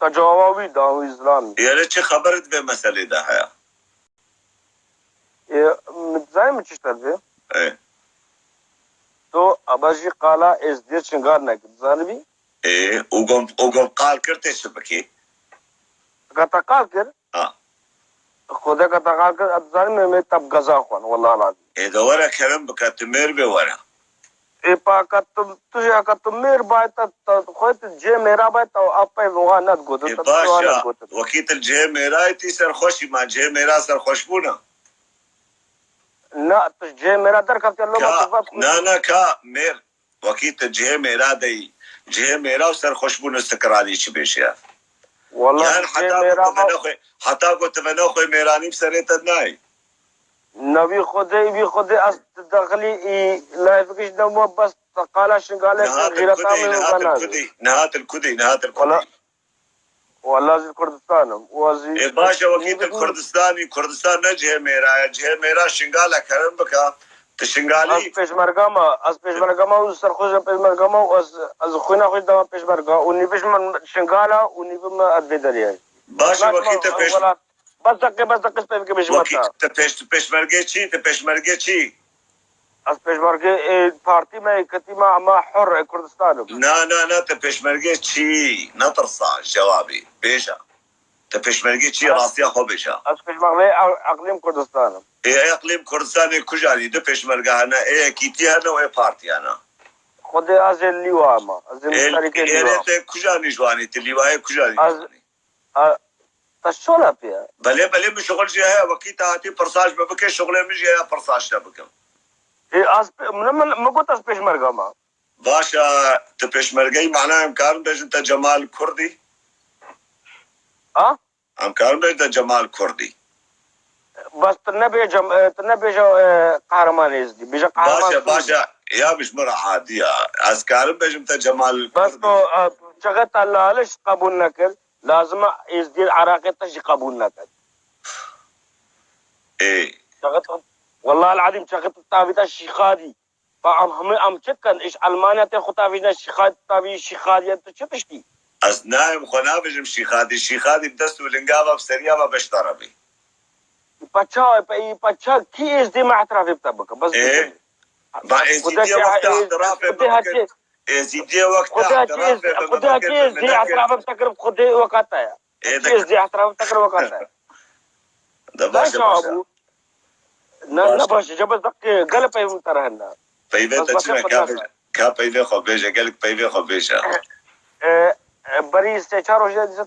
تجاوبي داو إسلامي يعني چه خبرت به مسئله ده هيا زي ما تشتغل ايه تو أباجي قالا إزدير شنغار نكد زانبي ايه وقم قال كرتي شبكي كتا قال كر خدا كتا قال كر أتزاني میں تب غزا خوان والله العظيم ايه ده ورا كلام بكاتمير بورا ايه پاکت تجھے اکت میر بايت خويت جي ميرا بايت او اپا وها نت گود ايه باشا وكيت الجي ميرا تي سر خوشي ما جي ميرا سر خوشبونا نا جي ميرا در كت لو ما نا كا مير وكيت الجي ميرا دي جي ميرا سر خوشبونا استقرالي شبيشيا والله يعني حتى قلت منو خوي ميراني بسريت الناي نبي خدي أصل داخلي لا يفكش دم بس قال شنقالة غيرتها من نهات الكدي والله زي كردستان وزي باشا وكيت الكردستاني كردستان نجه ميرا شنقالة كرم بكا تشنقالي از پیشمرگما و سرخوش پیشمرگما و از خونا خوش دم پیشمرگا و نیفش من شنقالة و نیف من ادبیدریه باشا وكيت پیش بس دقیقه که بشمتا تپشمرگه چی از پیشمرگه پارتی میں کتیما ما حر کردستان نا تپشمرگه چی نترصع جوابي بيشا تپشمرگه چی راستیا خو بيشا از پیشمرگه اقلیم کردستان ايه اقلیم کردستان کجانی دو پیشمرگه هنا ايه کیتی هنا و ايه پارتی هنا خود از لیوا ما از شرکت لیوا ايه کجانی جوانی تلیوا کجانی از تشولا فيها بله بشغل جهه وقتی هاتی پرساش ببکه شغله می جهه پرساش نبکم ايه از ما قلت از پیشمرگه ما باشا تپشمرگه معناه امکان بيش انت جمال كردي امکان بيش انت جمال كردي بس تنبي قهرمان ازدي بيجا قهرمان باشا يا مش مرة عادية اسكار بيش انت جمال بس تو شغلت الله ليش قبول نكر لازم ازدي العراقي تجي قبول نكر ايه شغلت والله العظيم شغلت التابيت الشيخادي هم تشكن ايش المانيا تاخذ تابيت الشيخادي تابي الشيخادي انت شو تشتي اسنايم خنابجم شيخادي بدستو لنقابه بسريابه بشتربي بچا کی ازدي مع اعتراف بتبقى بس ايه با ازدي وقت اعتراف ازدي وقت اعتراف خدها كي ازدي اعتراف بتقرب خدها وقتها كي ازدي اعتراف بتقرب وقتها ده باشا لا باشا جبل دق قلب يمترهنا طيب كا بيبي خبيجه قالك بيبي خبيجه بري استشار وجد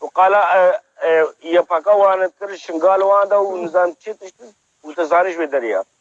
وقال يفقا وانا كر شنغال وانا ونزان تشت وتزارش بدريا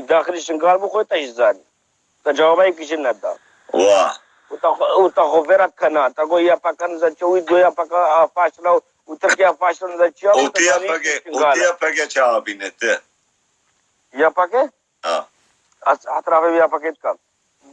داخل شنغال بو خده تجزاني تجاوبي كيشن ندا واه وتخوفرت كنا تقول يا فكان زتشوي دويا فكا فاشلو وتركيا فاشلو زتشيا وتيا فكا جوابينته يا فكا اطراف يا فكا كم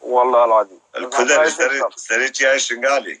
والله العظيم الكذا سريت يا شنغالي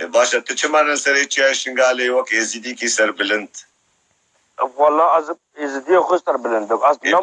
باشا تشمن سريت يا شنغالي وك يزيدي كي سر بلند والله از ازدي خستر بلند از نو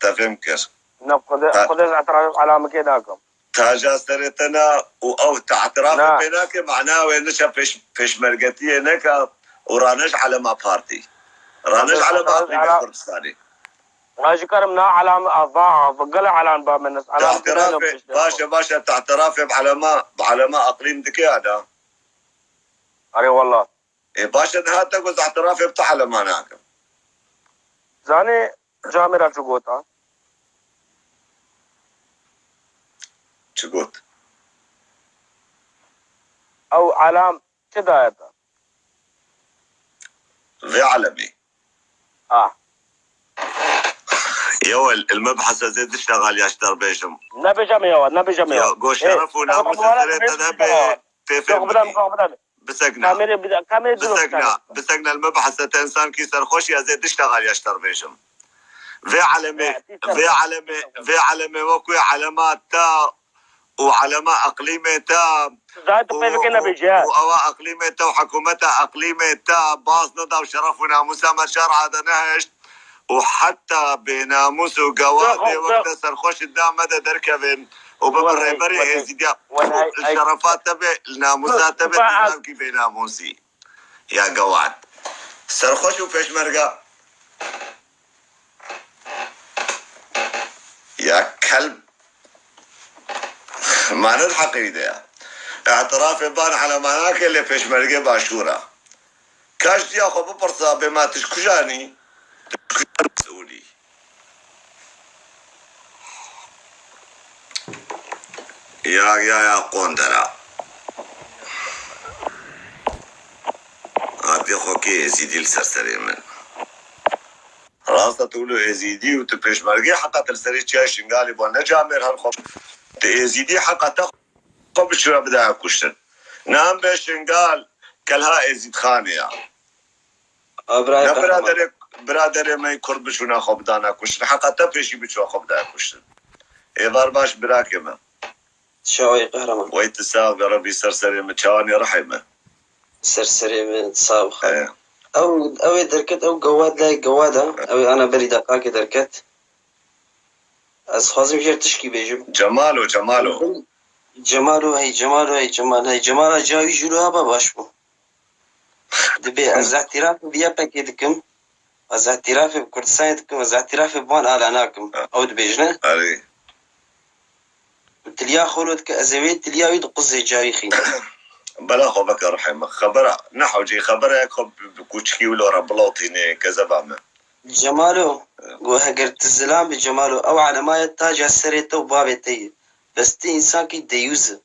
تفهم كيف خد اعتراف علامه كده كم تاجا سريتنا او تعتراف بينك معناه وينش فيش مرقتي هناك ورانش على ما بارتي رانش على ما في كردستاني ماشي كرمنا علامة أضاعف قلع على باب الناس باشا تعتراف بعلماء أقليم دكيادا أري والله إيه باشا هاتك وز اعتراف بتاع علماء ناكم زاني جامرة شقوطة شقوط أو علام كده ذي علمي يو المبحث زي تشتغل يا اشتر بيشم نبي جميع قو شرف ونام سريت نبي بسقنا المبحث انسان كي سرخوش يا زيد اشتغل يشتر بيشم في علمي وكوي علامات تا وعلماء اقليمه تا اقليمه تا وحكومتها اقليمه تا باص نضا وشرف وناموسها ما شرع هذا نهشت وحتى بناموس وقوادي وقت سرخوش الدام مدى دركبن وبمر بري ازيديا الشرفات تبع الناموسات تبع النظام كيف ناموسي يا قواد سرخوش وفيش مرقا يا كلب معنى الحقيقة اعتراف بان على معناك اللي فيش مرقا باشورة كاش دي اخو ببرصا بما تشكجاني مسؤولي يا قوندرا هاتي خوكي ازيدي السرسري من راسة تقولو ازيدي وتبيش مرقي حقا تلسري تشاي شنقالي بو نجامر هالخوف ازيدي حقا تخوف بشورة بداية كشتن نام بشنقال كلها ازيد خانية برادر ما يكرد بشونا خوب دانا كشتن حقا تبيشي بشو خوب دانا كشتن ايضار باش براكمه شوي قهرمان ويتساوي ربي سرسري متشاني رحمه سرسري من تصاوخ او دركت او قواد لا قواده او انا بري دقاك دركت از خازم جير تشكي بيجم جماله هي جماله جاوي جلوها باباشبو دبي از اعتراف بيا باكيدكم از اعتراف بكردستان دكم از اعتراف بوان اعلاناكم او دبيجنا علي تليا خولد كأزويت تليا ويد قصة جاريخي بلا خو بك رحمه خبر نحو جي خبر خب بكوشكي ولا ربلوطيني كذا بعمل جماله وهجرت الزلام بجماله او على ما يتاج السريته وبابتي بس تي انسان كي ديوز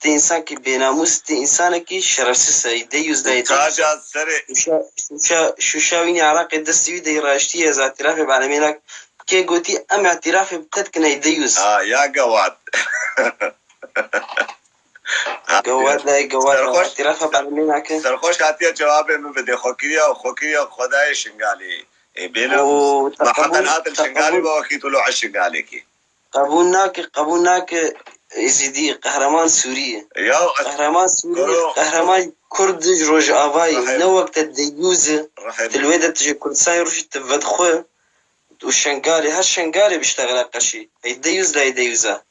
تي انسان كي بيناموس تي انسان كي شرسسه ديوز داي تاج السري شو شاويني عراق دستي دي راشتي از اعتراف بعالمينك كي قلتي ام اعتراف بتتكنا يديوز يا قواد قواد اعتراف بعالمينك سرخوش هاتيه جواب من بدي خوكيه خداي شنقالي بينه ما حقا هذا الشنقالي بوكيت له على الشنقالي كي قبولناك ازيدي قهرمان سوري قهرمان كرد روج افاي نو وقت الديوز تلويدة تجي كردستان روش تفدخو والشنقالي هالشنقالي بيشتغل قشي يديوز لا يديوزا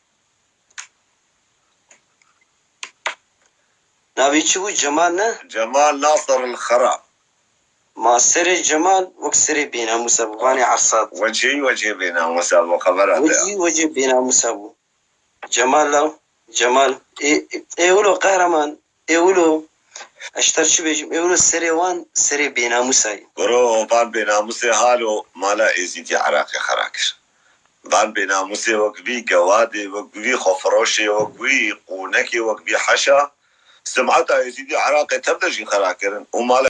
نبي تشوف جمال ناصر الخرا ما سري جمال وكسري بينا مسابقاني عصاد وجه بينا مسابقة خبر وجه بينا مسابقة جمال ايولو قهرمان ايولو اشترش بيجم ايولو سري بينا مساي قرو بان بينا مسي حالو مالا ازيدي عراقي خراكش بان بينا مسي وقبي قوادي وقبي خفروشي وقبي قونكي وقبي حشا سمعتها يزيدي عراقي تبدأ خراكرن ومالا